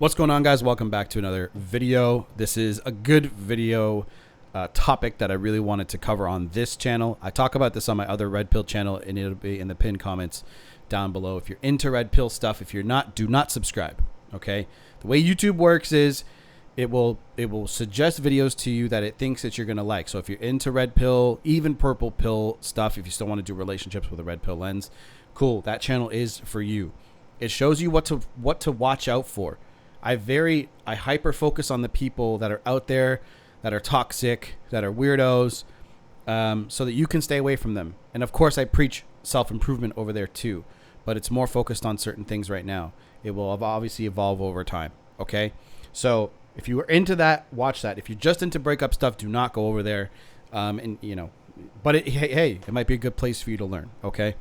What's going on, guys? Welcome back to another video. This is a good video topic that I really wanted to cover on this channel. I talk about this on my other Red Pill channel, and it'll be in the pinned comments down below. If you're into Red Pill stuff, if you're not, do not subscribe. Okay? The way YouTube works is it will suggest videos to you that it thinks that you're gonna like. So if you're into Red Pill, even Purple Pill stuff, if you still want to do relationships with a Red Pill lens, cool. That channel is for you. It shows you what to watch out for. I hyper focus on the people that are out there, that are toxic, that are weirdos, so that you can stay away from them. And of course, I preach self-improvement over there too, but it's more focused on certain things right now. It will obviously evolve over time. Okay, so if you are into that, watch that. If you're just into breakup stuff, do not go over there. And you know, but hey, it might be a good place for you to learn. Okay,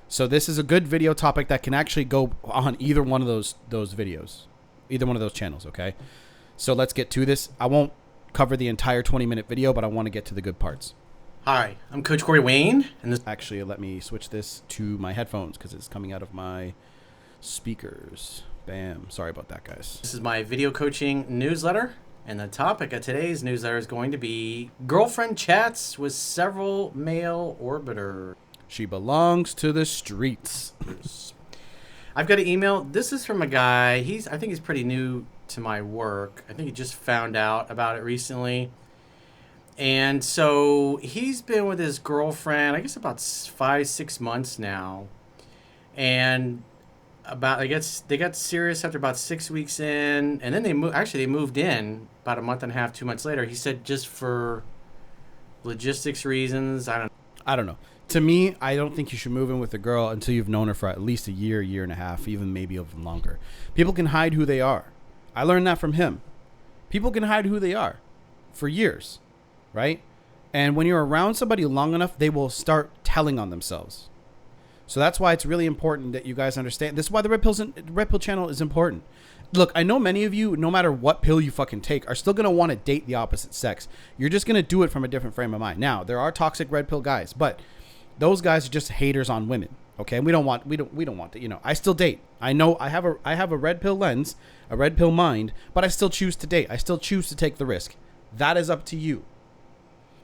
so this is a good video topic that can actually go on either one of those videos. Either one of those channels, okay? So let's get to this. I won't cover the entire 20-minute video, but I want to get to the good parts. Hi, I'm Coach Corey Wayne, and this Actually, let me switch this to my headphones because it's coming out of my speakers. Bam. Sorry about that, guys. is my video coaching newsletter, and the topic of today's newsletter is going to be girlfriend chats with several male orbiters. She belongs to the streets. I've got an email. This is from a guy. I think he's pretty new to my work. I think he just found out about it recently. And so he's been with his girlfriend, I guess about 5-6 months now. And I guess they got serious after about 6 weeks in, and then they moved in about a month and a half, 2 months later. He said just for logistics reasons. I don't know. To me, I don't think you should move in with a girl until you've known her for at least a year and a half, even maybe even longer. People can hide who they are. I learned that from him. People can hide who they are for years, right? And when you're around somebody long enough, they will start telling on themselves. So that's why it's really important that you guys understand. This is why the Red Pill channel is important. Look, I know many of you, no matter what pill you fucking take, are still going to want to date the opposite sex. You're just going to do it from a different frame of mind. Now, there are toxic Red Pill guys, but those guys are just haters on women. Okay, we don't want to. You know, I still date. I know I have a Red Pill lens, a Red Pill mind, but I still choose to date. I still choose to take the risk. That is up to you.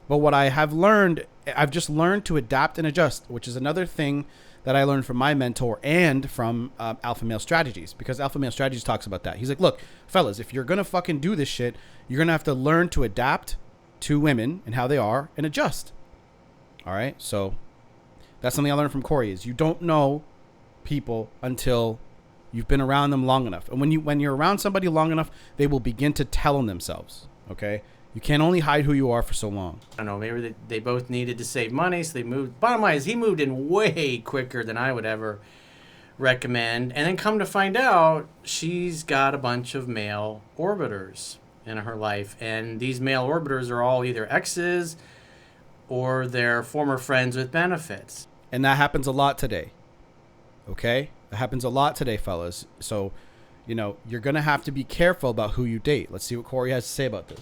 But what I have learned, I've just learned to adapt and adjust, which is another thing that I learned from my mentor and from Alpha Male Strategies, because Alpha Male Strategies talks about that. He's like, look, fellas, if you're gonna fucking do this shit, you're gonna have to learn to adapt to women and how they are and adjust. All right, so. That's something I learned from Corey is you don't know people until you've been around them long enough. And when you're around somebody long enough, they will begin to tell on themselves. Okay? You can't only hide who you are for so long. know. Maybe they both needed to save money, so they moved. Bottom line is he moved in way quicker than I would ever recommend. And then come to find out, she's got a bunch of male orbiters in her life. And these male orbiters are all either exes or they're former friends with benefits. And that happens a lot today. Okay? That happens a lot today, fellas. So, you know, you're going to have to be careful about who you date. Let's see what Corey has to say about this.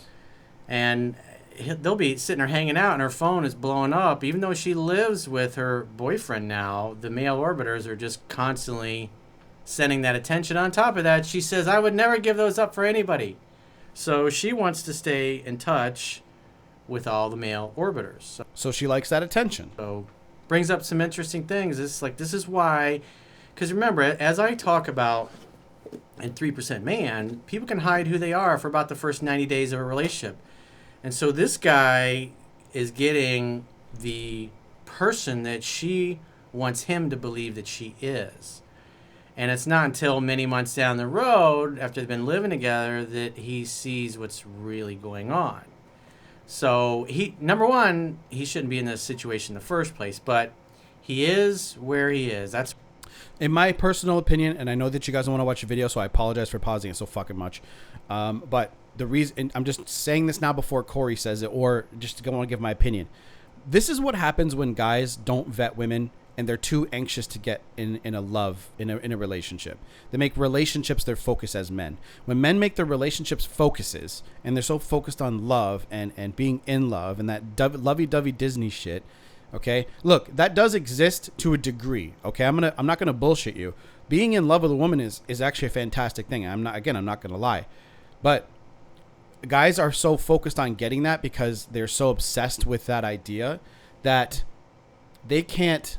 And they'll be sitting there hanging out and her phone is blowing up. Even though she lives with her boyfriend now, the male orbiters are just constantly sending that attention. On top of that, she says, I would never give those up for anybody. So she wants to stay in touch with all the male orbiters. So she likes that attention. So brings up some interesting things. This is why, because remember, as I talk about in 3% Man, people can hide who they are for about the first 90 days of a relationship. And so this guy is getting the person that she wants him to believe that she is. And it's not until many months down the road, after they've been living together, that he sees what's really going on. So number one, he shouldn't be in this situation in the first place, but he is where he is. That's in my personal opinion, and I know that you guys don't want to watch the video, so I apologize for pausing it so fucking much. But the reason, I'm just saying this now before Corey says it, or just want to give my opinion. This is what happens when guys don't vet women and they're too anxious to get in a relationship. They make relationships their focus as men. When men make their relationships focuses and they're so focused on love and being in love and that lovey-dovey Disney shit, okay? Look, that does exist to a degree, okay? I'm not gonna bullshit you. being in love with a woman is actually a fantastic thing. I'm not going to lie, but guys are so focused on getting that because they're so obsessed with that idea that they can't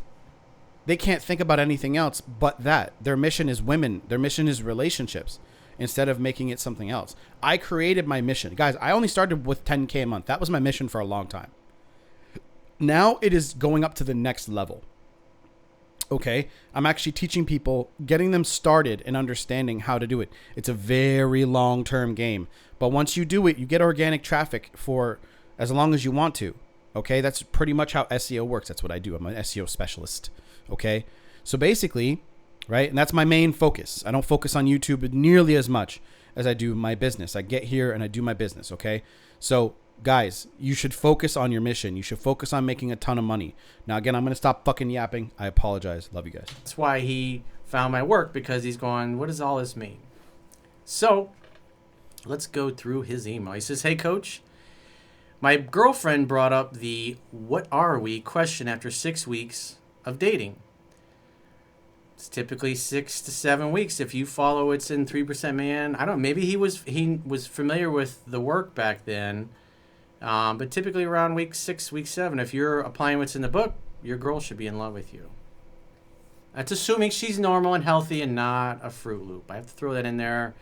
think about anything else but that. Their mission is women. Their mission is relationships instead of making it something else. I created my mission. Guys, I only started with 10K a month. That was my mission for a long time. Now it is going up to the next level. Okay, I'm actually teaching people, getting them started and understanding how to do it. It's a very long-term game. But once you do it, you get organic traffic for as long as you want to. Okay, that's pretty much how SEO works. That's what I do. I'm an SEO specialist. Okay, so basically, right, and that's my main focus. I don't focus on YouTube nearly as much as I do my business. I get here and I do my business. Okay, so guys, you should focus on your mission. You should focus on making a ton of money. Now, again, I'm going to stop fucking yapping. I apologize. Love you guys. That's why he found my work, because he's going, what does all this mean? So let's go through his email. He says, hey, coach, my girlfriend brought up the what are we question after 6 weeks of dating. It's typically 6 to 7 weeks. If you follow It's in 3% Man, I don't know, maybe he was familiar with the work back then. But typically around week 6, week 7, if you're applying what's in the book, your girl should be in love with you. That's assuming she's normal and healthy and not a Fruit Loop. I have to throw that in there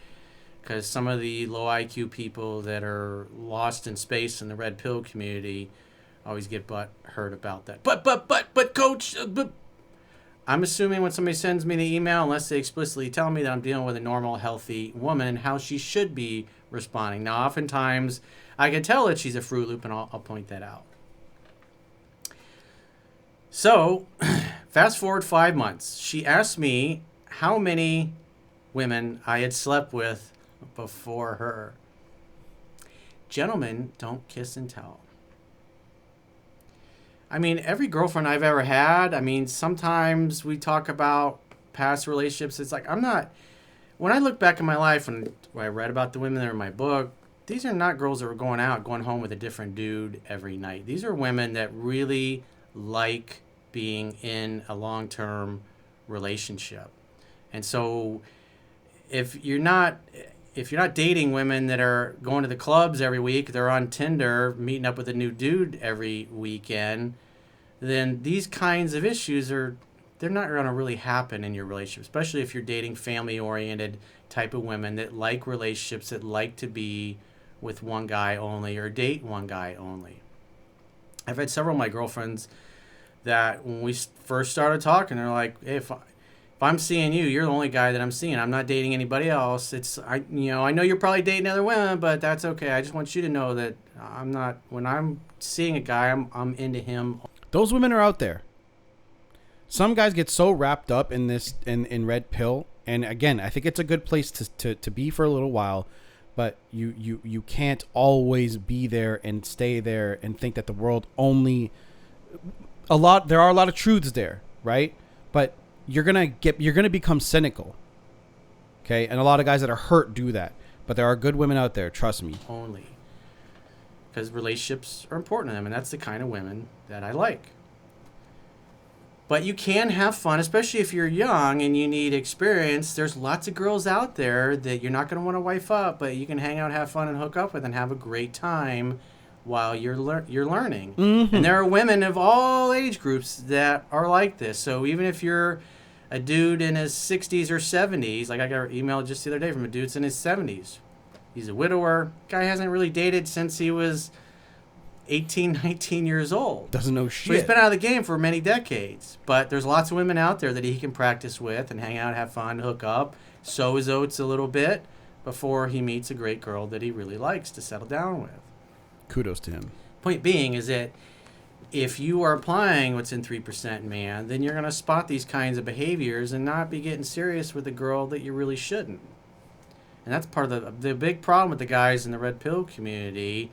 because some of the low IQ people that are lost in space in the red pill community always get hurt about that. But coach, I'm assuming when somebody sends me the email, unless they explicitly tell me that I'm dealing with a normal, healthy woman and how she should be responding. Now, oftentimes I can tell that she's a Fruit Loop, and I'll point that out. So, fast forward 5 months. She asked me how many women I had slept with before her. Gentlemen, don't kiss and tell. I mean, every girlfriend I've ever had, I mean, sometimes we talk about past relationships. It's like, when I look back in my life and when I read about the women that are in my book, these are not girls that were going home with a different dude every night. These are women that really like being in a long-term relationship. And so if you're not dating women that are going to the clubs every week, they're on Tinder, meeting up with a new dude every weekend, then these kinds of issues they're not going to really happen in your relationship, especially if you're dating family-oriented type of women that like relationships, that like to be with one guy only or date one guy only. I've had several of my girlfriends that when we first started talking, they're like, hey, if I'm seeing you, you're the only guy that I'm seeing. I'm not dating anybody else. I know you're probably dating other women, but that's okay. I just want you to know that I'm not, when I'm seeing a guy, I'm into him. Those women are out there. Some guys get so wrapped up in this, in red pill. And again, I think it's a good place to be for a little while, but you can't always be there and stay there and think that the world only, there are a lot of truths there, right? But you're gonna become cynical. Okay? And a lot of guys that are hurt do that. But there are good women out there, trust me. Only. Because relationships are important to them, and that's the kind of women that I like. But you can have fun, especially if you're young and you need experience. There's lots of girls out there that you're not going to want to wife up, but you can hang out, have fun, and hook up with and have a great time while you're learning. Mm-hmm. And there are women of all age groups that are like this. So even if you're a dude in his 60s or 70s, like I got an email just the other day from a dude in his 70s. He's a widower. Guy hasn't really dated since he was 18, 19 years old. Doesn't know shit. So he's been out of the game for many decades. But there's lots of women out there that he can practice with and hang out, have fun, hook up, sow his oats a little bit before he meets a great girl that he really likes to settle down with. Kudos to him. Point being is that if you are applying what's in 3% Man, then you're going to spot these kinds of behaviors and not be getting serious with a girl that you really shouldn't. And that's part of the big problem with the guys in the red pill community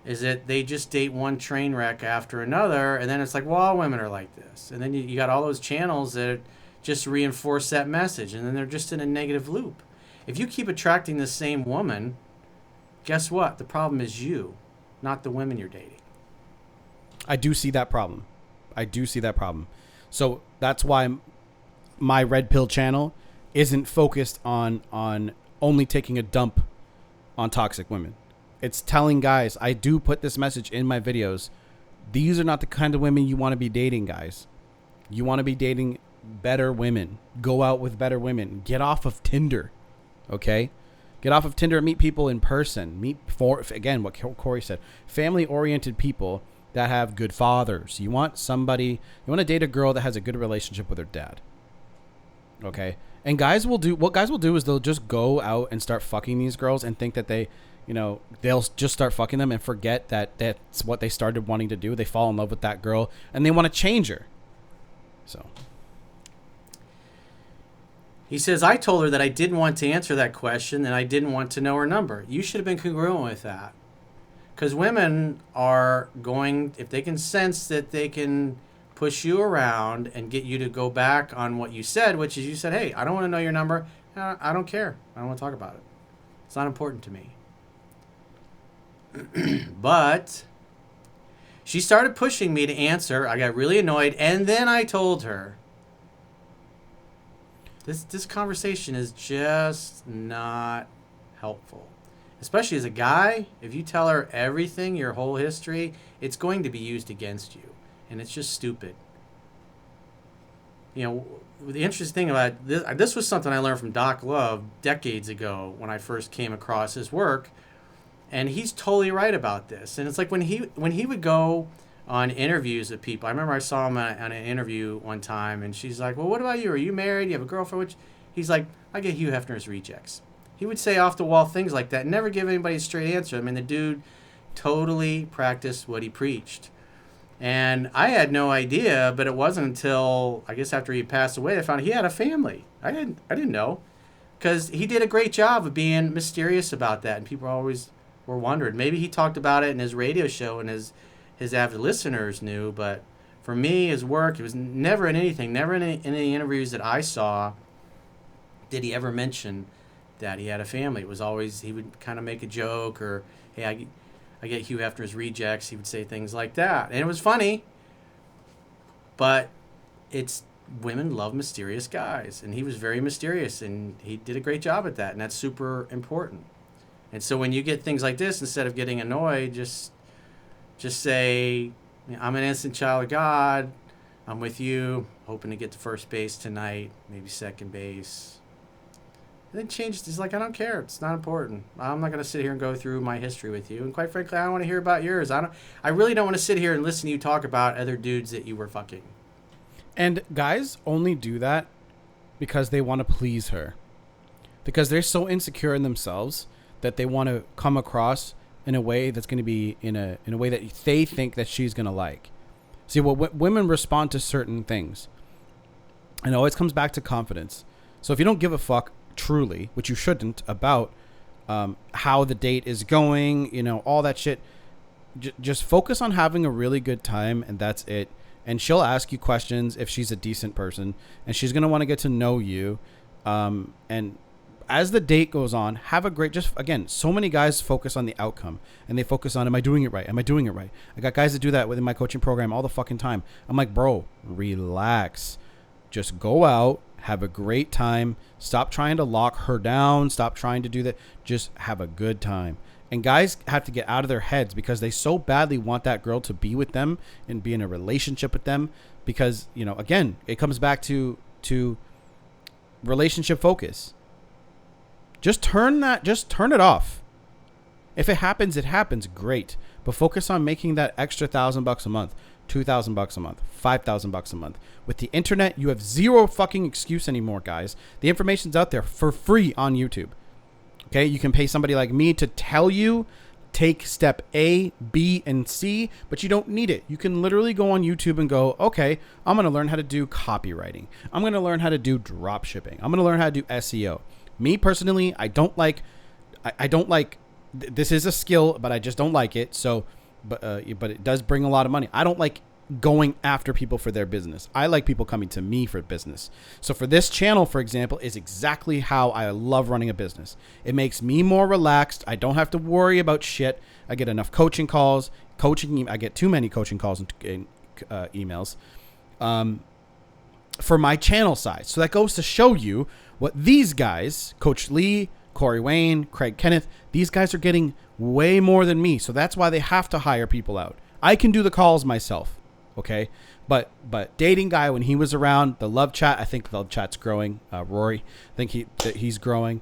is that they just date one train wreck after another, and then it's like, well, all women are like this. And then you got all those channels that just reinforce that message, and then they're just in a negative loop. If you keep attracting the same woman, guess what? The problem is you, not the women you're dating. I do see that problem. So that's why my red pill channel isn't focused on only taking a dump on toxic women. It's telling guys, I do put this message in my videos. These are not the kind of women you want to be dating, guys. You want to be dating better women. Go out with better women. Get off of Tinder. Okay? Get off of Tinder and meet people in person. Again, what Corey said, family-oriented people that have good fathers. You want to date a girl that has a good relationship with her dad. Okay? And guys will do is they'll just go out and start fucking these girls and think that they'll just start fucking them and forget that that's what they started wanting to do. They fall in love with that girl and they want to change her. So he says, I told her that I didn't want to answer that question and I didn't want to know her number. You should have been congruent with that. Because women are going, if they can sense that they can push you around and get you to go back on what you said, which is you said, hey, I don't want to know your number. I don't care. I don't want to talk about it. It's not important to me. But she started pushing me to answer. I got really annoyed. And then I told her, this conversation is just not helpful. Especially as a guy, if you tell her everything, your whole history, it's going to be used against you. And it's just stupid. You know, the interesting thing about this was something I learned from Doc Love decades ago when I first came across his work. And he's totally right about this. And it's like when he would go on interviews with people. I remember I saw him on an interview one time, and she's like, well, what about you? Are you married? You have a girlfriend? Which he's like, I get Hugh Hefner's rejects. He would say off-the-wall things like that, never give anybody a straight answer. I mean, the dude totally practiced what he preached. And I had no idea, but it wasn't until, I guess after he passed away, I found he had a family. I didn't know. Because he did a great job of being mysterious about that, and people always were wondering. Maybe he talked about it in his radio show and his avid listeners knew, but for me, his work, it was never in anything, never in any interviews that I saw did he ever mention that he had a family. It was always, he would kind of make a joke or, hey, I get Hugh Hefner's rejects. He would say things like that. And it was funny, but women love mysterious guys. And he was very mysterious, and he did a great job at that, and that's super important. And so when you get things like this, instead of getting annoyed, just say, I'm an innocent child of God. I'm with you, hoping to get to first base tonight, maybe second base. And then changed. He's like, I don't care. It's not important. I'm not going to sit here and go through my history with you. And quite frankly, I don't want to hear about yours. I really don't want to sit here and listen to you talk about other dudes that you were fucking. And guys only do that because they want to please her. Because they're so insecure in themselves that they want to come across in a way that's going to be in a way that they think that she's going to like. See, women respond to certain things. And it always comes back to confidence. So if you don't give a fuck truly, which you shouldn't, about how the date is going, all that shit, just focus on having a really good time, and that's it. And she'll ask you questions if she's a decent person, and she's going to want to get to know you. And as the date goes on, have a great, so many guys focus on the outcome, and they focus on, am I doing it right? Am I doing it right? I got guys that do that within my coaching program all the fucking time. I'm like, bro, relax. Just go out, have a great time. Stop trying to lock her down. Stop trying to do that. Just have a good time. And guys have to get out of their heads because they so badly want that girl to be with them and be in a relationship with them. Because, again, it comes back to relationship focus. Just turn it off. If it happens, great. But focus on making that extra $1,000 a month, $2,000 a month, $5,000 a month. With the internet, you have zero fucking excuse anymore, guys. The information's out there for free on YouTube. Okay, you can pay somebody like me to tell you, take step A, B, and C, but you don't need it. You can literally go on YouTube and go, okay, I'm going to learn how to do copywriting. I'm going to learn how to do drop shipping. I'm going to learn how to do SEO. Me personally, I don't like, this is a skill, but I just don't like it. So, but it does bring a lot of money. I don't like going after people for their business. I like people coming to me for business. So for this channel, for example, is exactly how I love running a business. It makes me more relaxed. I don't have to worry about shit. I get enough coaching calls. I get too many coaching calls and emails. for my channel size. So that goes to show you what these guys, Coach Lee, Corey Wayne, Craig Kenneth, these guys are getting way more than me. So that's why they have to hire people out. I can do the calls myself. Okay. But Dating Guy, when he was around, the love chat, I think the love chat's growing. Rory, I think he's growing.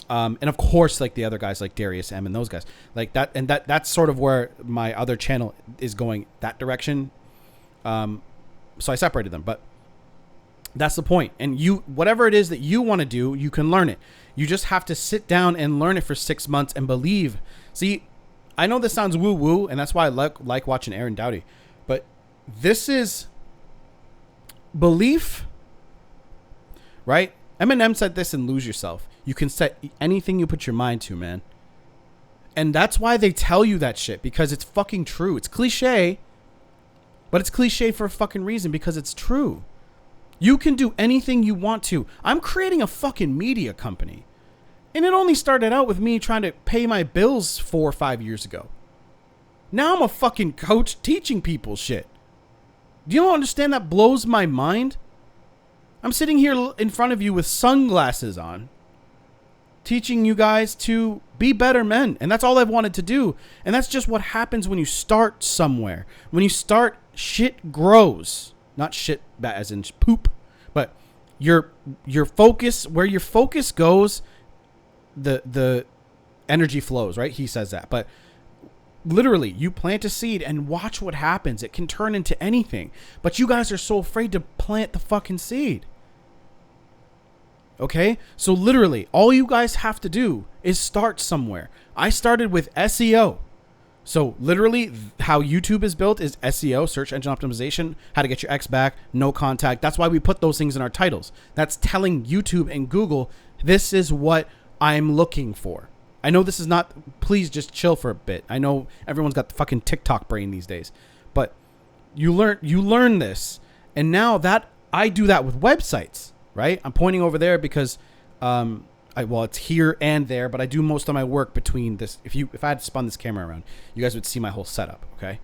And of course, like the other guys like Darius M and those guys like that. And that's sort of where my other channel is going, that direction. So I separated them, but that's the point. And you, whatever it is that you want to do, you can learn it. You just have to sit down and learn it for 6 months and believe. See, I know this sounds woo woo, and that's why I like watching Aaron Doughty, but this is belief, right? Eminem said this in Lose Yourself. You can set anything you put your mind to, man. And that's why they tell you that shit, because it's fucking true. It's cliche, but it's cliche for a fucking reason, because it's true. You can do anything you want to. I'm creating a fucking media company. And it only started out with me trying to pay my bills 4 or 5 years ago. Now I'm a fucking coach teaching people shit. Do you not understand? That blows my mind. I'm sitting here in front of you with sunglasses on, teaching you guys to be better men. And that's all I've wanted to do. And that's just what happens when you start somewhere. When you start, shit grows. Not shit as in poop, but your focus, where your focus goes, the energy flows, right? He says that. But literally, you plant a seed and watch what happens. It can turn into anything. But you guys are so afraid to plant the fucking seed. Okay? So literally, all you guys have to do is start somewhere. I started with SEO. So literally, how YouTube is built is SEO, search engine optimization, how to get your X back, no contact. That's why we put those things in our titles. That's telling YouTube and Google, this is what I'm looking for. I know this is not, please just chill for a bit. I know everyone's got the fucking TikTok brain these days, but you learn this. And now that I do that with websites, right? I'm pointing over there because, well, it's here and there, but I do most of my work between this. If I had spun this camera around, you guys would see my whole setup. Okay.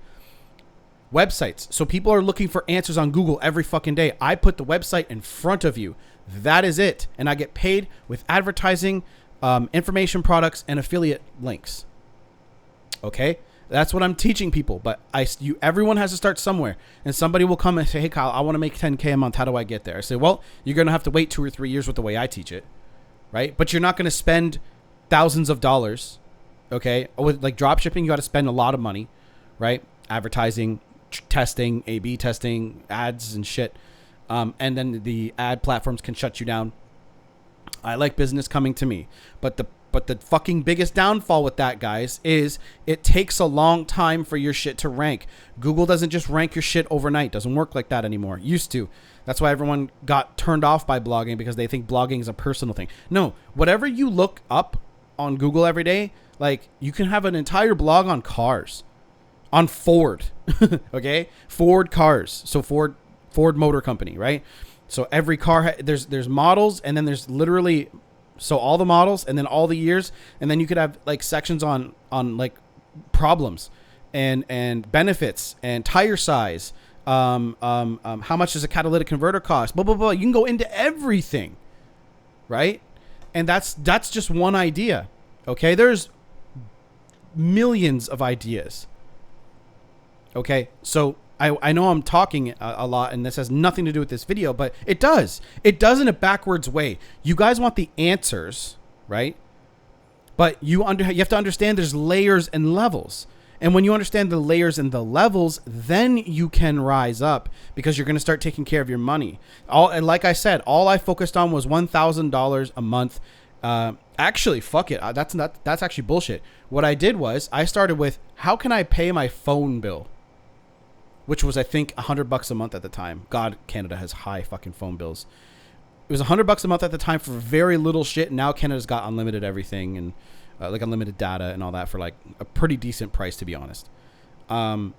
Websites. So people are looking for answers on Google every fucking day. I put the website in front of you. That is it. And I get paid with advertising, information products, and affiliate links. Okay. That's what I'm teaching people. But everyone has to start somewhere. And somebody will come and say, hey, Kyle, I want to make 10K a month. How do I get there? I say, well, you're going to have to wait 2 or 3 years with the way I teach it. Right? But you're not going to spend thousands of dollars. Okay. With like drop shipping, you got to spend a lot of money, right? Advertising, testing, A/B testing, ads and shit. And then the ad platforms can shut you down. I like business coming to me, but the fucking biggest downfall with that, guys, is it takes a long time for your shit to rank. Google doesn't just rank your shit overnight. Doesn't work like that anymore. It used to. That's why everyone got turned off by blogging, because they think blogging is a personal thing. No, whatever you look up on Google every day, like you can have an entire blog on cars, on Ford, okay? Ford cars. So Ford Motor Company, right? So every car, there's models, and then there's literally, so all the models, and then all the years, and then you could have like sections on like problems and benefits and tire size. How much does a catalytic converter cost? Blah, blah, blah. You can go into everything, right? And that's just one idea. Okay. There's millions of ideas. Okay. So I know I'm talking a lot, and this has nothing to do with this video, but it does in a backwards way. You guys want the answers, right? But you have to understand there's layers and levels. And when you understand the layers and the levels, then you can rise up, because you're going to start taking care of your money. And like I said, all I focused on was $1,000 a month. Actually, fuck it. That's actually bullshit. What I did was I started with, how can I pay my phone bill? Which was, I think, $100 a month at the time. God, Canada has high fucking phone bills. It was $100 a month at the time for very little shit. Now Canada's got unlimited everything, and like unlimited data and all that for like a pretty decent price, to be honest. I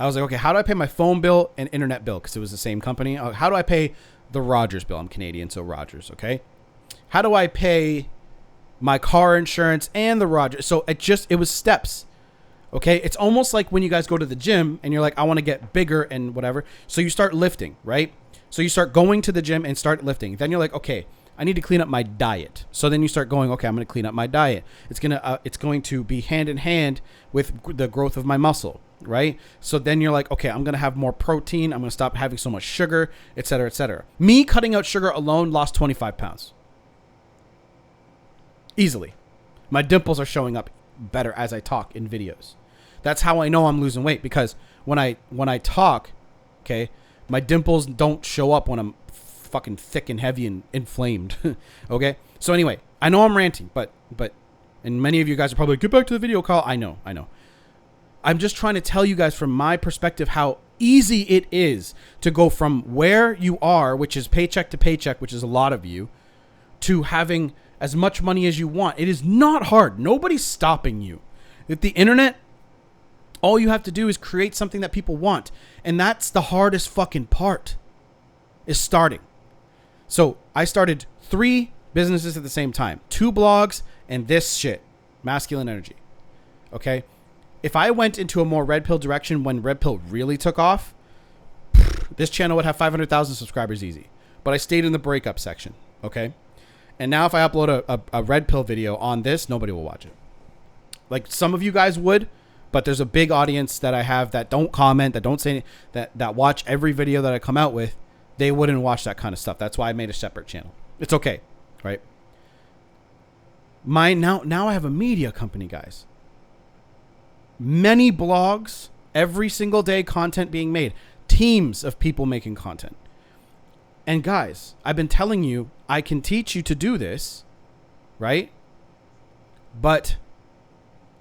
was like, okay, how do I pay my phone bill and internet bill? Because it was the same company. How do I pay the Rogers bill? I'm Canadian, so Rogers, okay? How do I pay my car insurance and the Rogers? So it was steps. Okay, it's almost like when you guys go to the gym and you're like, I want to get bigger and whatever. So you start lifting, right? So you start going to the gym and start lifting. Then you're like, okay, I need to clean up my diet. So then you start going, okay, I'm going to clean up my diet. It's going to be hand in hand with the growth of my muscle, right? So then you're like, okay, I'm going to have more protein. I'm going to stop having so much sugar, et cetera, et cetera. Me cutting out sugar alone lost 25 pounds. Easily. My dimples are showing up better as I talk in videos. That's how I know I'm losing weight, because when I talk, okay, my dimples don't show up when I'm fucking thick and heavy and inflamed. Okay? So anyway, I know I'm ranting, but and many of you guys are probably like, get back to the video call. I know. I'm just trying to tell you guys from my perspective how easy it is to go from where you are, which is paycheck to paycheck, which is a lot of you, to having as much money as you want. It is not hard. Nobody's stopping you. With the internet, all you have to do is create something that people want. And that's the hardest fucking part, is starting. So I started 3 businesses at the same time, 2 blogs and this shit, masculine energy. Okay. If I went into a more red pill direction when red pill really took off, this channel would have 500,000 subscribers easy, but I stayed in the breakup section. Okay. And now if I upload a red pill video on this, nobody will watch it. Like some of you guys would, but there's a big audience that I have that don't comment, that don't say anything, that watch every video that I come out with. They wouldn't watch that kind of stuff. That's why I made a separate channel. It's okay, right? Now I have a media company, guys. Many blogs, every single day, content being made. Teams of people making content. And guys, I've been telling you, I can teach you to do this, right? But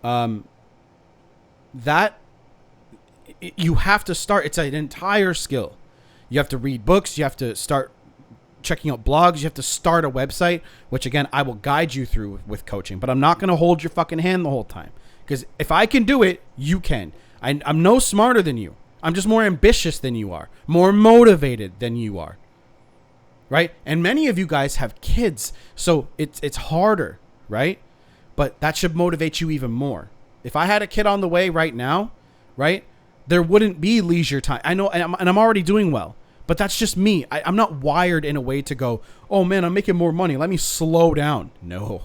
you have to start. It's an entire skill. You have to read books. You have to start checking out blogs. You have to start a website, which again, I will guide you through with coaching, but I'm not going to hold your fucking hand the whole time, because if I can do it, you can. I'm no smarter than you. I'm just more ambitious than you are, more motivated than you are, right? And many of you guys have kids, so it's harder, right? But that should motivate you even more. If I had a kid on the way right now, right, there wouldn't be leisure time. I know, and I'm already doing well, but that's just me. I'm not wired in a way to go, oh man, I'm making more money, let me slow down. No,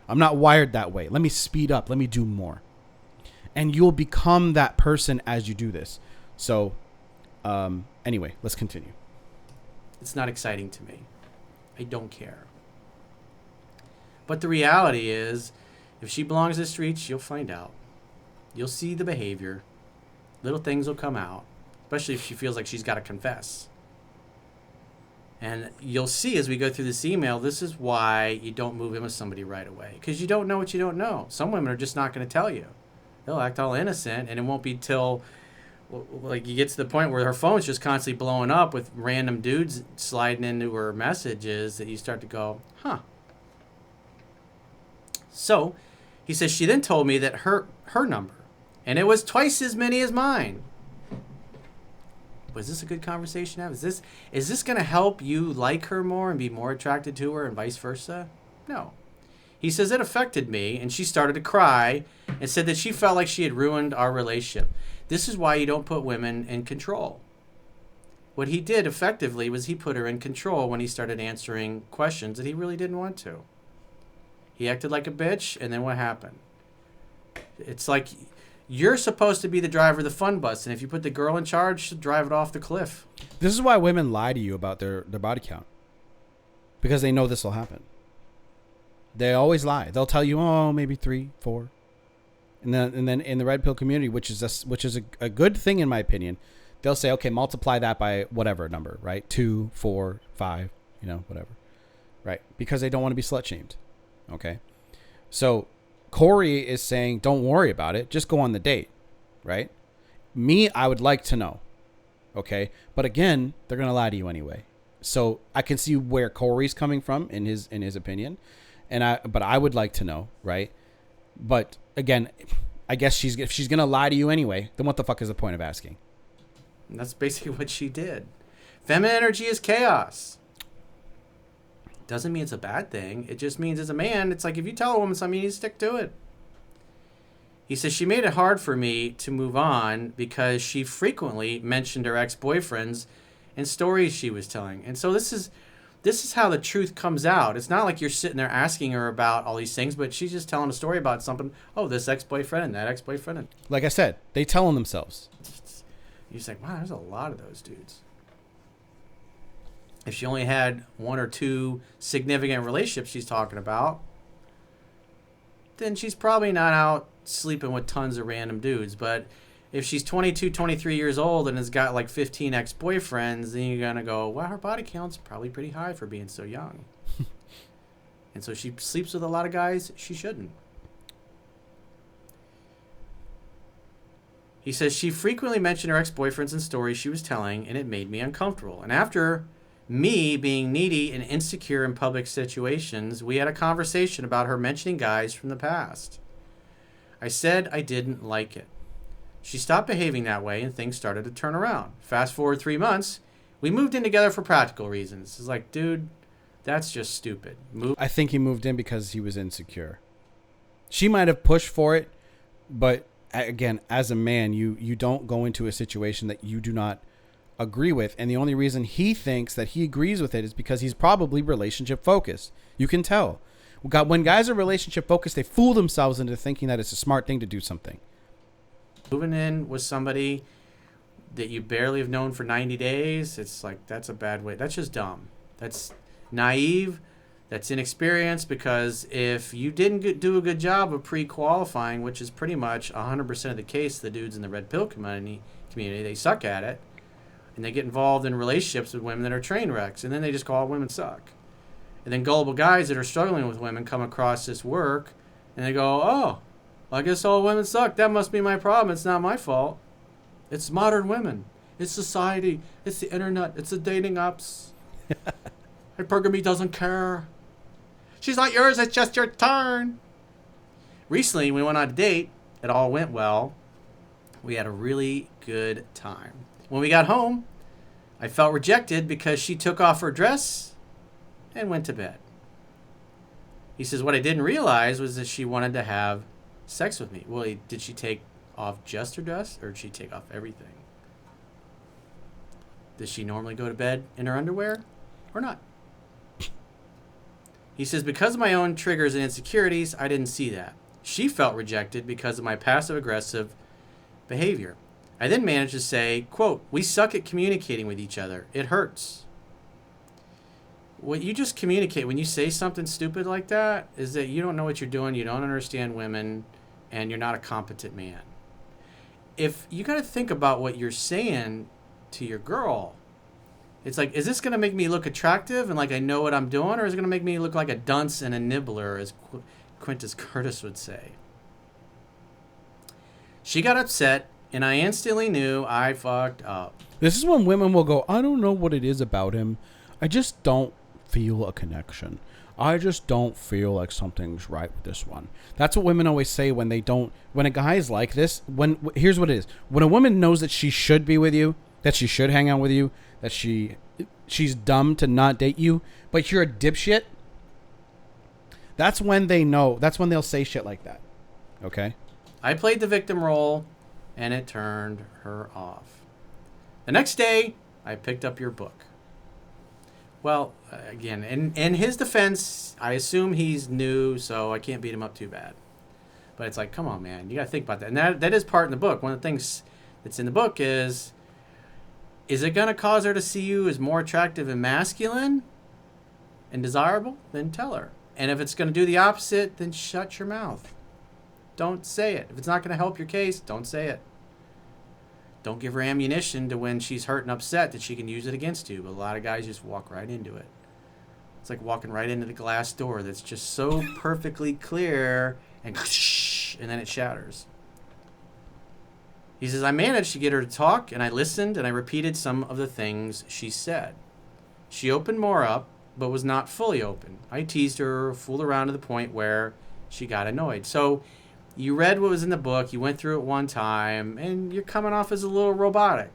I'm not wired that way. Let me speed up. Let me do more. And you'll become that person as you do this. So anyway, let's continue. It's not exciting to me. I don't care. But the reality is, if she belongs to the streets, you'll find out. You'll see the behavior. Little things will come out, especially if she feels like she's got to confess. And you'll see as we go through this email, this is why you don't move in with somebody right away, because you don't know what you don't know. Some women are just not going to tell you. They'll act all innocent, and it won't be till like you get to the point where her phone's just constantly blowing up with random dudes sliding into her messages that you start to go, huh. So he says she then told me that her number, and it was twice as many as mine. Was this a good conversation to have? Is this going to help you like her more and be more attracted to her and vice versa? No. He says it affected me, and she started to cry and said that she felt like she had ruined our relationship. This is why you don't put women in control. What he did effectively was he put her in control when he started answering questions that he really didn't want to. He acted like a bitch, and then what happened? It's like you're supposed to be the driver of the fun bus, and if you put the girl in charge, she'll drive it off the cliff. This is why women lie to you about their body count, because they know this will happen. They always lie. They'll tell you, oh, maybe 3, 4. And then in the red pill community, which is a good thing in my opinion, they'll say, okay, multiply that by whatever number, right? 2, 4, 5, whatever, right? Because they don't want to be slut shamed. Okay. So Corey is saying, don't worry about it. Just go on the date, right? Me, I would like to know. Okay. But again, they're going to lie to you anyway. So I can see where Corey's coming from in his opinion. But I would like to know, right? But again, I guess if she's going to lie to you anyway, then what the fuck is the point of asking? And that's basically what she did. Feminine energy is chaos. Doesn't mean it's a bad thing. It just means as a man, it's like if you tell a woman something, you need to stick to it. He says she made it hard for me to move on because she frequently mentioned her ex-boyfriends and stories she was telling. And so this is how the truth comes out. It's not like you're sitting there asking her about all these things, but she's just telling a story about something. Oh, this ex-boyfriend and that ex-boyfriend. Like I said, they tell on themselves. You're just like, wow, there's a lot of those dudes. If she only had one or two significant relationships she's talking about, then she's probably not out sleeping with tons of random dudes. But if she's 22, 23 years old and has got like 15 ex-boyfriends, then you're going to go, wow, her body count's probably pretty high for being so young. And so she sleeps with a lot of guys she shouldn't. He says she frequently mentioned her ex-boyfriends and stories she was telling, and it made me uncomfortable. And after me being needy and insecure in public situations, we had a conversation about her mentioning guys from the past. I said I didn't like it. She stopped behaving that way and things started to turn around. Fast forward 3 months, we moved in together for practical reasons. It's like, dude, that's just stupid. I think he moved in because he was insecure. She might have pushed for it, but again, as a man, you don't go into a situation that you do not agree with, and the only reason he thinks that he agrees with it is because he's probably relationship focused. You can tell. When guys are relationship focused, they fool themselves into thinking that it's a smart thing to do something. Moving in with somebody that you barely have known for 90 days, it's like, that's a bad way. That's just dumb. That's naive. That's inexperienced, because if you didn't do a good job of pre-qualifying, which is pretty much 100% of the case, the dudes in the red pill community, they suck at it. And they get involved in relationships with women that are train wrecks, and then they just call women suck. And then gullible guys that are struggling with women come across this work, and they go, oh, I guess all women suck. That must be my problem. It's not my fault. It's modern women. It's society. It's the internet. It's the dating apps. Hypergamy doesn't care. She's not yours. It's just your turn. Recently, we went on a date. It all went well. We had a really good time. When we got home, I felt rejected because she took off her dress and went to bed. He says, what I didn't realize was that she wanted to have sex with me. Well, did she take off just her dress, or did she take off everything? Does she normally go to bed in her underwear or not? He says, because of my own triggers and insecurities, I didn't see that. She felt rejected because of my passive-aggressive behavior. I then managed to say, quote, we suck at communicating with each other. It hurts. What you just communicate when you say something stupid like that is that you don't know what you're doing, you don't understand women, and you're not a competent man. If you got to think about what you're saying to your girl, it's like, is this going to make me look attractive and like I know what I'm doing, or is it going to make me look like a dunce and a nibbler, as Quintus Curtis would say? She got upset, and I instantly knew I fucked up. This is when women will go, I don't know what it is about him. I just don't feel a connection. I just don't feel like something's right with this one. That's what women always say when they don't. When a guy is like this, here's what it is. When a woman knows that she should be with you, that she should hang out with you, that she's dumb to not date you, but you're a dipshit, that's when they know. That's when they'll say shit like that. Okay? I played the victim role, and it turned her off. The next day, I picked up your book. Well, again, in his defense, I assume he's new, so I can't beat him up too bad. But it's like, come on, man. You got to think about that. And that is part in the book. One of the things that's in the book is it going to cause her to see you as more attractive and masculine and desirable? Then tell her. And if it's going to do the opposite, then shut your mouth. Don't say it. If it's not going to help your case, don't say it. Don't give her ammunition to when she's hurt and upset that she can use it against you. But a lot of guys just walk right into it. It's like walking right into the glass door that's just so perfectly clear, and then it shatters. He says, I managed to get her to talk, and I listened, and I repeated some of the things she said. She opened more up, but was not fully open. I teased her, fooled around to the point where she got annoyed. So you read what was in the book, you went through it one time, and you're coming off as a little robotic.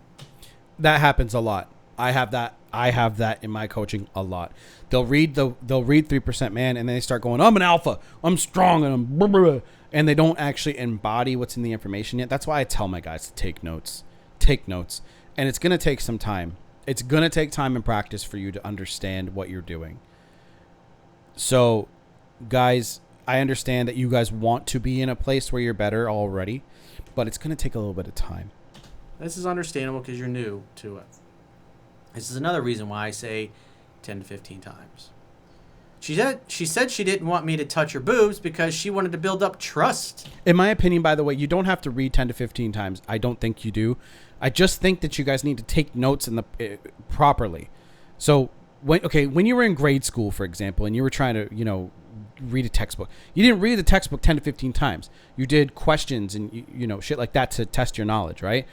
That happens a lot. I have that in my coaching a lot. They'll read 3% Man, and then they start going, I'm an alpha, I'm strong, and I'm blah, blah, blah. and they don't actually embody what's in the information yet. That's why I tell my guys to take notes. Take notes. And it's going to take some time. It's going to take time and practice for you to understand what you're doing. So, guys, I understand that you guys want to be in a place where you're better already, but it's going to take a little bit of time. This is understandable because you're new to it. This is another reason why I say 10 to 15 times. She said she didn't want me to touch her boobs because she wanted to build up trust. In my opinion, by the way, you don't have to read 10 to 15 times. I don't think you do. I just think that you guys need to take notes in the properly. So when you were in grade school, for example, and you were trying to, read a textbook, you didn't read the textbook 10 to 15 times. You did questions and, shit like that to test your knowledge, right?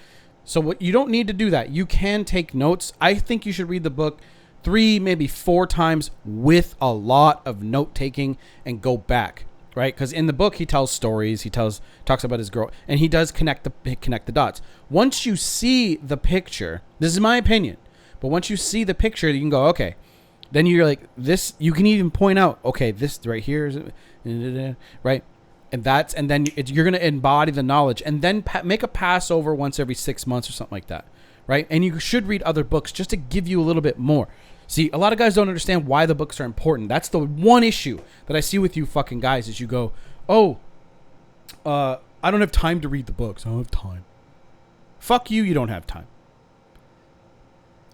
So you don't need to do that. You can take notes. I think you should read the book 3, maybe 4 times with a lot of note taking and go back, right? Because in the book he tells stories, he talks about his girl, and he does connect the dots. Once you see the picture, this is my opinion, but once you see the picture, you can go, okay. Then you're like this. You can even point out, okay, this right here is right, and then you're gonna embody the knowledge, and then make a Passover once every 6 months or something like that, right? And you should read other books just to give you a little bit more. See, a lot of guys don't understand why the books are important. That's the one issue that I see with you fucking guys is you go, oh, I don't have time to read the books. I don't have time. Fuck you. You don't have time.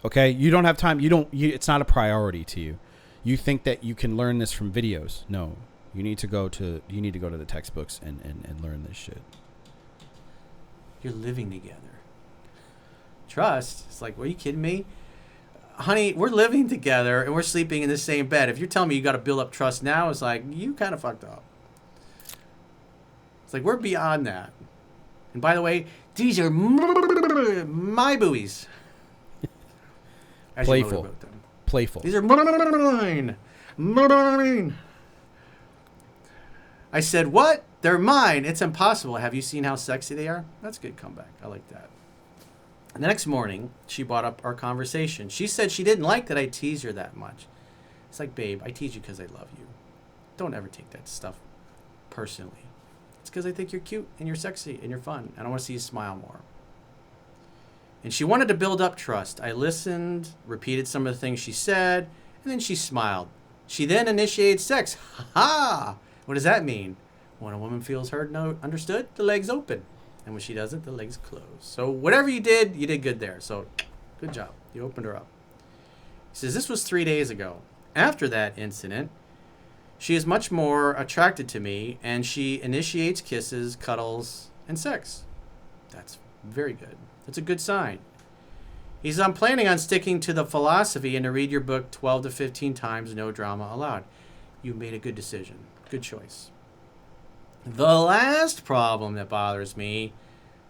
Okay, you don't have time. It's not a priority to you. You think that you can learn this from videos. No, you need to go to the textbooks and learn this shit. You're living together. Trust. It's like, are you kidding me? Honey, we're living together and we're sleeping in the same bed. If you're telling me you got to build up trust now, it's like, you kind of fucked up. It's like, we're beyond that. And by the way, these are my buoys. Playful. These are mine. I said, what? They're mine. It's impossible. Have you seen how sexy they are? That's a good comeback. I like that. And the next morning, she brought up our conversation. She said she didn't like that I tease her that much. It's like, babe, I tease you because I love you. Don't ever take that stuff personally. It's because I think you're cute and you're sexy and you're fun. And I want to see you smile more. And she wanted to build up trust. I listened, repeated some of the things she said, and then she smiled. She then initiated sex. Ha ha! What does that mean? When a woman feels heard and understood, the legs open. And when she doesn't, the legs close. So whatever you did good there. So good job. You opened her up. He says, this was 3 days ago. After that incident, she is much more attracted to me, and she initiates kisses, cuddles, and sex. That's very good. That's a good sign. He says, I'm planning on sticking to the philosophy and to read your book 12 to 15 times, no drama allowed. You made a good decision. Good choice. The last problem that bothers me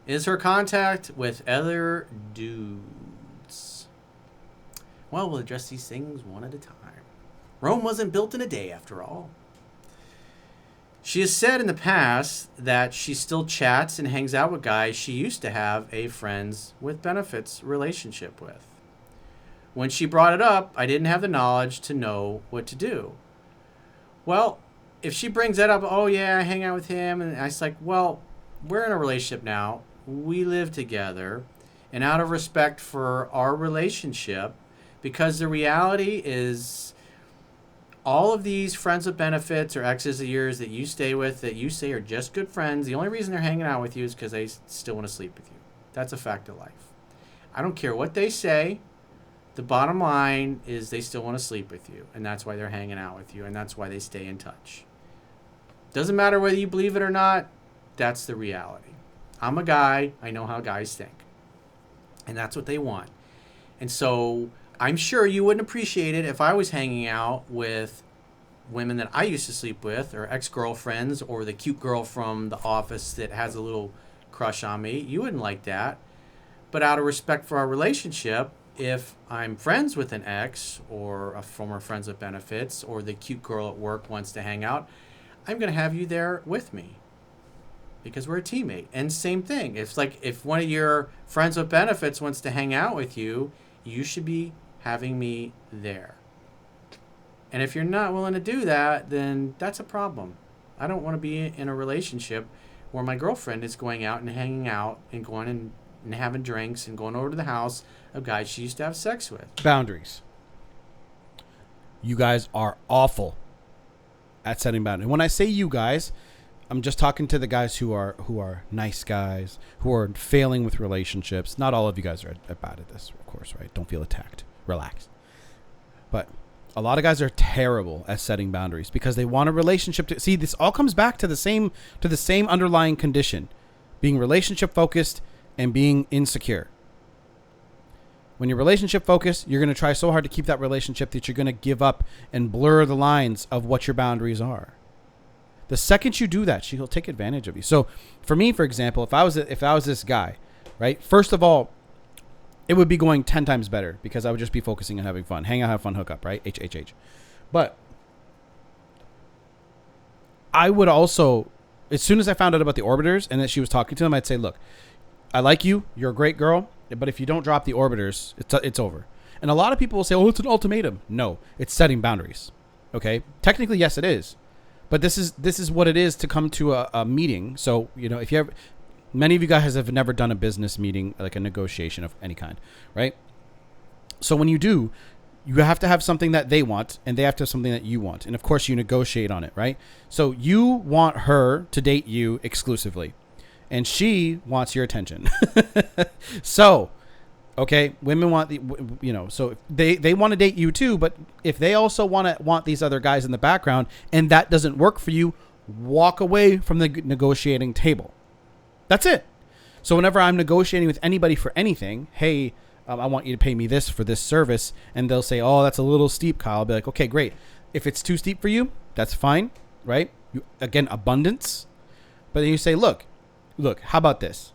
is her contact with other dudes. Well, we'll address these things one at a time. Rome wasn't built in a day, after all. She has said in the past that she still chats and hangs out with guys she used to have a friends with benefits relationship with. When she brought it up, I didn't have the knowledge to know what to do. Well, if she brings that up, oh yeah, I hang out with him, and I was like, well, we're in a relationship now. We live together, and out of respect for our relationship, because the reality is all of these friends with benefits or exes of yours that you stay with that you say are just good friends, the only reason they're hanging out with you is because they still want to sleep with you. That's a fact of life. I don't care what they say. The bottom line is they still want to sleep with you, and that's why they're hanging out with you, and that's why they stay in touch. Doesn't matter whether you believe it or not, that's the reality. I'm a guy. I know how guys think, and that's what they want. And so I'm sure you wouldn't appreciate it if I was hanging out with women that I used to sleep with, or ex-girlfriends, or the cute girl from the office that has a little crush on me. You wouldn't like that. But out of respect for our relationship, if I'm friends with an ex or a former friends with benefits, or the cute girl at work wants to hang out, I'm going to have you there with me because we're a teammate. And same thing. If one of your friends with benefits wants to hang out with you, you should be having me there. And if you're not willing to do that, then that's a problem. I don't want to be in a relationship where my girlfriend is going out and hanging out and going and having drinks and going over to the house of guys she used to have sex with. Boundaries. You guys are awful at setting boundaries. And when I say you guys, I'm just talking to the guys who are nice guys, who are failing with relationships. Not all of you guys are bad at this, of course, right? Don't feel attacked. Relax. But a lot of guys are terrible at setting boundaries because they want a relationship to see. This all comes back to the same underlying condition, being relationship focused and being insecure. When you're relationship focused, you're going to try so hard to keep that relationship that you're going to give up and blur the lines of what your boundaries are. The second you do that, she'll take advantage of you. So for me, for example, if I was this guy, right? First of all, it would be going 10 times better because I would just be focusing on having fun. Hang out, have fun, hook up, right? HHH. But I would also, as soon as I found out about the orbiters and that she was talking to them, I'd say, look, I like you. You're a great girl. But if you don't drop the orbiters, it's over. And a lot of people will say, oh, it's an ultimatum. No, it's setting boundaries. Okay? Technically, yes, it is. But this is what it is to come to a meeting. So, if you ever, many of you guys have never done a business meeting, like a negotiation of any kind, right? So when you do, you have to have something that they want and they have to have something that you want. And of course you negotiate on it, right? So you want her to date you exclusively and she wants your attention. So, okay, women want so they want to date you too, but if they also want these other guys in the background and that doesn't work for you, walk away from the negotiating table. That's it. So whenever I'm negotiating with anybody for anything, hey, I want you to pay me this for this service, and they'll say, oh, that's a little steep, Kyle. I'll be like, okay, great. If it's too steep for you, that's fine, right? Again, abundance. But then you say, look, how about this?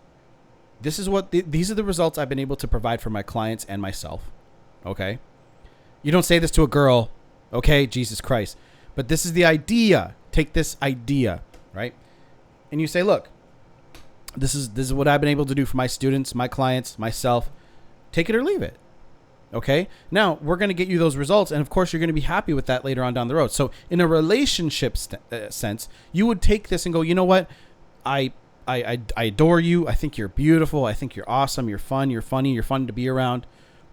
This is what these are the results I've been able to provide for my clients and myself. Okay. You don't say this to a girl. Okay. Jesus Christ. But this is the idea. Take this idea, right? And you say, look, this is what I've been able to do for my students, my clients, myself. Take it or leave it. Okay. Now we're going to get you those results. And of course you're going to be happy with that later on down the road. So in a relationship sense, you would take this and go, you know what? I adore you. I think you're beautiful. I think you're awesome. You're fun. You're funny. You're fun to be around.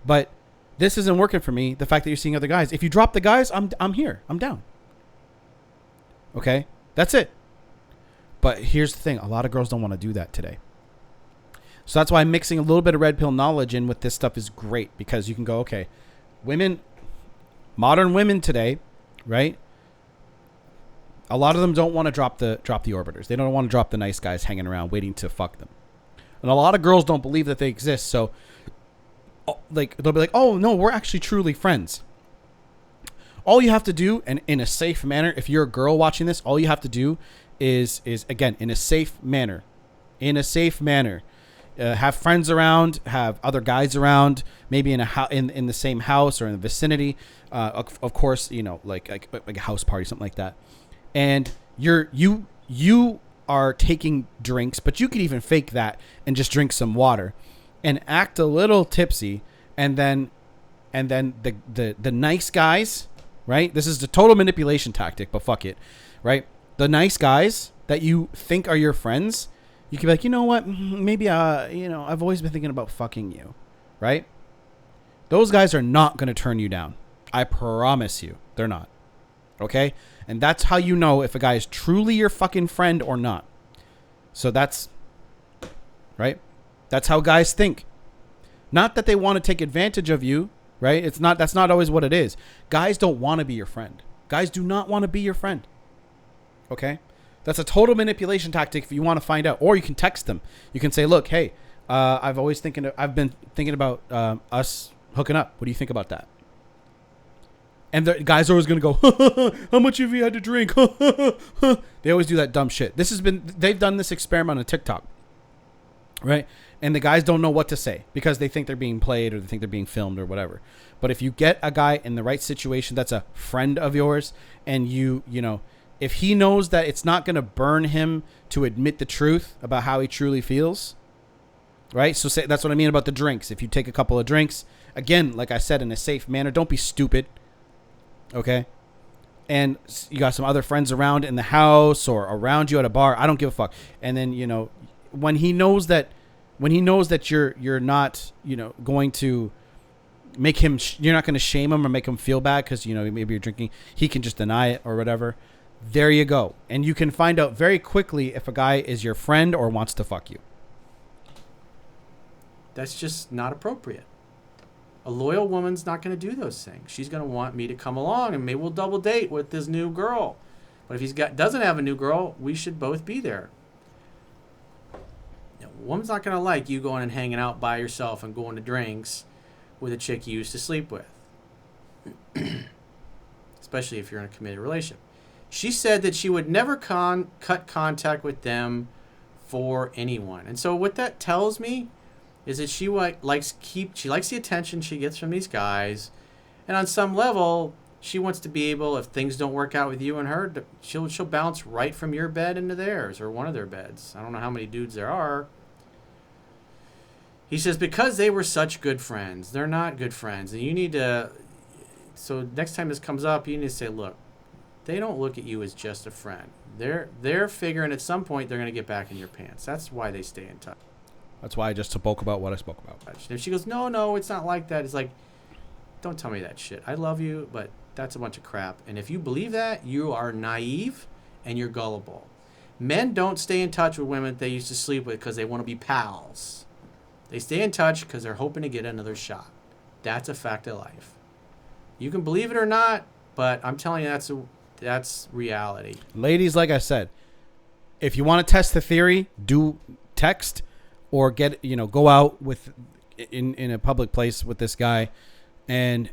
But this isn't working for me. The fact that you're seeing other guys. If you drop the guys, I'm here. I'm down. Okay. That's it. But here's the thing. A lot of girls don't want to do that today. So that's why mixing a little bit of red pill knowledge in with this stuff is great, because you can go, okay, modern women today, right? A lot of them don't want to drop the orbiters. They don't want to drop the nice guys hanging around waiting to fuck them. And a lot of girls don't believe that they exist. So like they'll be like, oh no, we're actually truly friends. All you have to do, and in a safe manner, if you're a girl watching this, all you have to do is again, in a safe manner, have friends around, have other guys around, maybe in in the same house or in the vicinity. Of course, like a house party, something like that. And you are taking drinks, but you could even fake that and just drink some water and act a little tipsy. And then the nice guys, right? This is the total manipulation tactic, but fuck it, right? The nice guys that you think are your friends, you can be like, you know what? Maybe, I've always been thinking about fucking you, right? Those guys are not going to turn you down. I promise you, they're not. Okay? And that's how you know if a guy is truly your fucking friend or not. So that's, right? That's how guys think. Not that they want to take advantage of you, right? That's not always what it is. Guys don't want to be your friend. Guys do not want to be your friend. Okay? That's a total manipulation tactic if you want to find out. Or you can text them. You can say, look, hey, I've been thinking about us hooking up. What do you think about that? And the guys are always going to go, how much have you had to drink? They always do that dumb shit. They've done this experiment on TikTok, right? And the guys don't know what to say because they think they're being played or they think they're being filmed or whatever. But if you get a guy in the right situation that's a friend of yours, and if he knows that it's not going to burn him to admit the truth about how he truly feels, right? So that's what I mean about the drinks. If you take a couple of drinks, again, like I said, in a safe manner, don't be stupid. Okay. and you got some other friends around in the house or around you at a bar, I don't give a fuck. And then, you know, when he knows that you're not, you know, going to make him, you're not going to shame him or make him feel bad because, you know, maybe you're drinking, he can just deny it or whatever. There you go. And you can find out very quickly if a guy is your friend or wants to fuck you. That's just not appropriate. A loyal woman's not going to do those things. She's going to want me to come along and maybe we'll double date with this new girl. But if doesn't have a new girl, we should both be there. You know, a woman's not going to like you going and hanging out by yourself and going to drinks with a chick you used to sleep with. Especially if you're in a committed relationship. She said that she would never cut contact with them for anyone. And so what that tells me is that she likes the attention she gets from these guys, and on some level, she wants to be able, if things don't work out with you and her, she'll bounce right from your bed into theirs or one of their beds. I don't know how many dudes there are. He says because they were such good friends, they're not good friends, and you need to. So next time this comes up, you need to say, look, they don't look at you as just a friend. They're figuring at some point they're going to get back in your pants. That's why they stay in touch. That's why I just spoke about what I spoke about. And if she goes, no, it's not like that. It's like, don't tell me that shit. I love you, but that's a bunch of crap. And if you believe that, you are naive and you're gullible. Men don't stay in touch with women they used to sleep with because they want to be pals. They stay in touch because they're hoping to get another shot. That's a fact of life. You can believe it or not, but I'm telling you that's reality. Ladies, like I said, if you want to test the theory, do text or go out in a public place with this guy and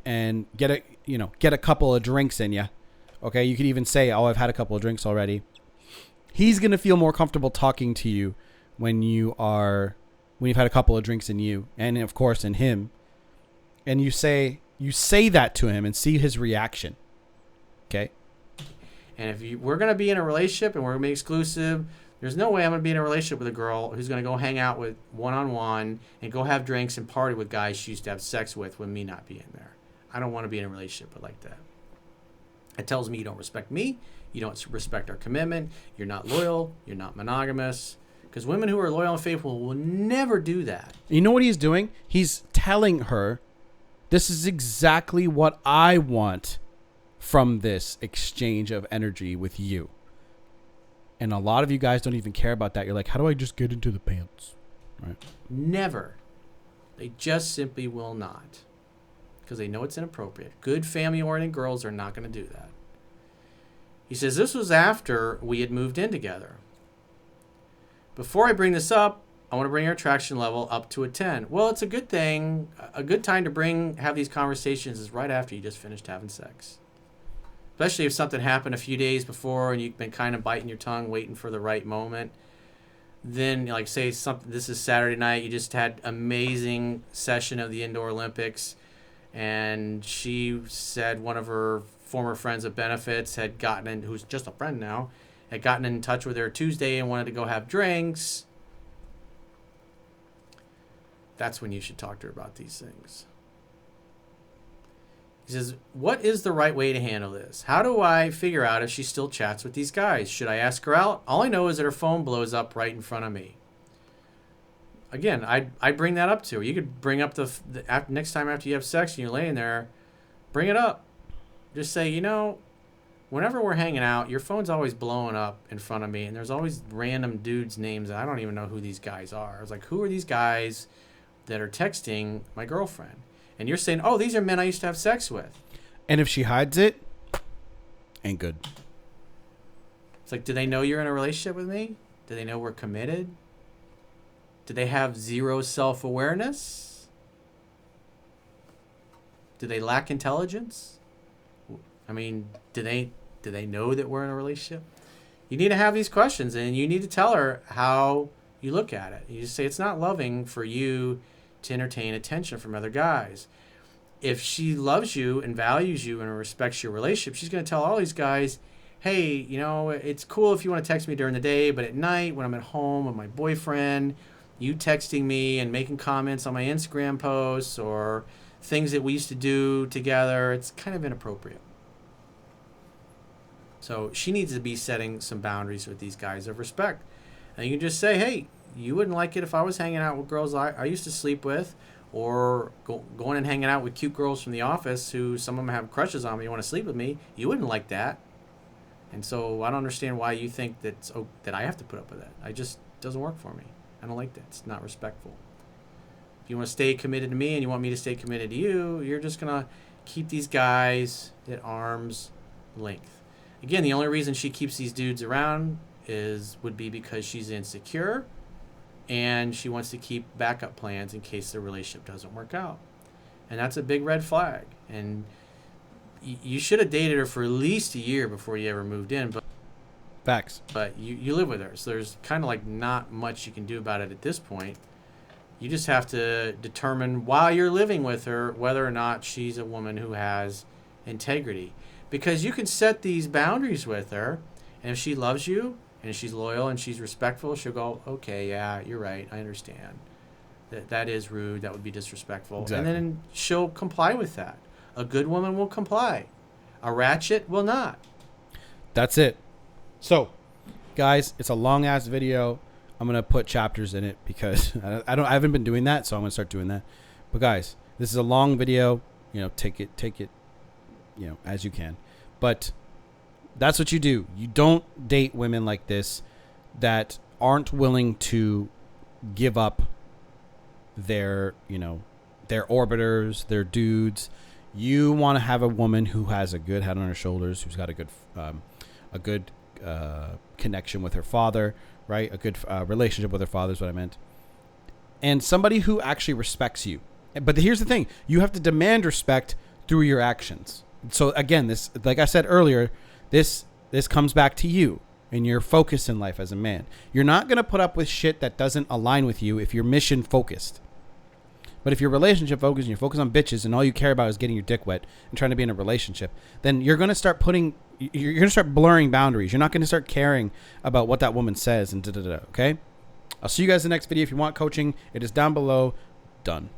get a couple of drinks in you. Okay, you could even say, "Oh, I've had a couple of drinks already." He's gonna feel more comfortable talking to you when you've had a couple of drinks in you, and of course in him. And you say that to him and see his reaction. Okay. And if we're gonna be in a relationship and we're gonna be exclusive, there's no way I'm gonna be in a relationship with a girl who's gonna go hang out with one-on-one and go have drinks and party with guys she used to have sex with me not being there. I don't want to be in a relationship like that. It tells me you don't respect me. You don't respect our commitment. You're not loyal. You're not monogamous. Because women who are loyal and faithful will never do that. You know what he's doing? He's telling her, this is exactly what I want from this exchange of energy with you. And a lot of you guys don't even care about that. You're like, how do I just get into the pants? Right? Never. They just simply will not. Because they know it's inappropriate. Good family-oriented girls are not going to do that. He says, this was after we had moved in together. Before I bring this up, I want to bring our attraction level up to a 10. Well, it's a good thing. A good time to have these conversations is right after you just finished having sex. Especially if something happened a few days before and you've been kind of biting your tongue, waiting for the right moment. Then, like, say this is Saturday night, you just had amazing session of the Indoor Olympics, and she said one of her former friends of benefits had gotten in, who's just a friend now, had gotten in touch with her Tuesday and wanted to go have drinks. That's when you should talk to her about these things. He says, what is the right way to handle this? How do I figure out if she still chats with these guys? Should I ask her out? All I know is that her phone blows up right in front of me. Again, I bring that up to her. You could bring up next time after you have sex and you're laying there, bring it up. Just say, whenever we're hanging out, your phone's always blowing up in front of me, and there's always random dudes' names, and I don't even know who these guys are. I was like, who are these guys that are texting my girlfriend? And you're saying, oh, these are men I used to have sex with. And if she hides it, ain't good. It's like, do they know you're in a relationship with me? Do they know we're committed? Do they have zero self-awareness? Do they lack intelligence? I mean, do they know that we're in a relationship? You need to have these questions, and you need to tell her how you look at it. You just say, it's not loving for you to entertain attention from other guys. If she loves you and values you and respects your relationship, she's going to tell all these guys, hey, it's cool if you want to text me during the day, but at night when I'm at home with my boyfriend, you texting me and making comments on my Instagram posts or things that we used to do together, it's kind of inappropriate. So she needs to be setting some boundaries with these guys of respect. And you can just say, hey, you wouldn't like it if I was hanging out with girls I used to sleep with, or going and hanging out with cute girls from the office who some of them have crushes on me, you want to sleep with me. You wouldn't like that. And so I don't understand why you think that I have to put up with that. It just doesn't work for me. I don't like that. It's not respectful. If you want to stay committed to me and you want me to stay committed to you, you're just going to keep these guys at arm's length. Again, the only reason she keeps these dudes around would be because she's insecure and she wants to keep backup plans in case the relationship doesn't work out. And that's a big red flag. And you should have dated her for at least a year before you ever moved in. But Facts. But you live with her, so there's kind of like not much you can do about it at this point. You just have to determine while you're living with her whether or not she's a woman who has integrity. Because you can set these boundaries with her, and if she loves you and she's loyal and she's respectful, she'll go, okay, yeah, you're right, I understand. That is rude, that would be disrespectful. Exactly. And then she'll comply with that. A good woman will comply. A ratchet will not. That's it. So, guys, it's a long ass video. I'm gonna put chapters in it because I haven't been doing that, so I'm gonna start doing that. But guys, this is a long video. You know, take it, you know, as you can. But that's what you do. You don't date women like this that aren't willing to give up their, you know, their orbiters, their dudes. You want to have a woman who has a good head on her shoulders, who's got a good connection with her father, right? A good relationship with her father is what I meant. And somebody who actually respects you. But here's the thing. You have to demand respect through your actions. So again, this, like I said earlier, this comes back to you and your focus in life as a man. You're not going to put up with shit that doesn't align with you if you're mission focused. But if you're relationship focused and you're focused on bitches and all you care about is getting your dick wet and trying to be in a relationship, then you're going to start blurring boundaries. You're not going to start caring about what that woman says and okay? I'll see you guys in the next video. If you want coaching, it is down below. Done.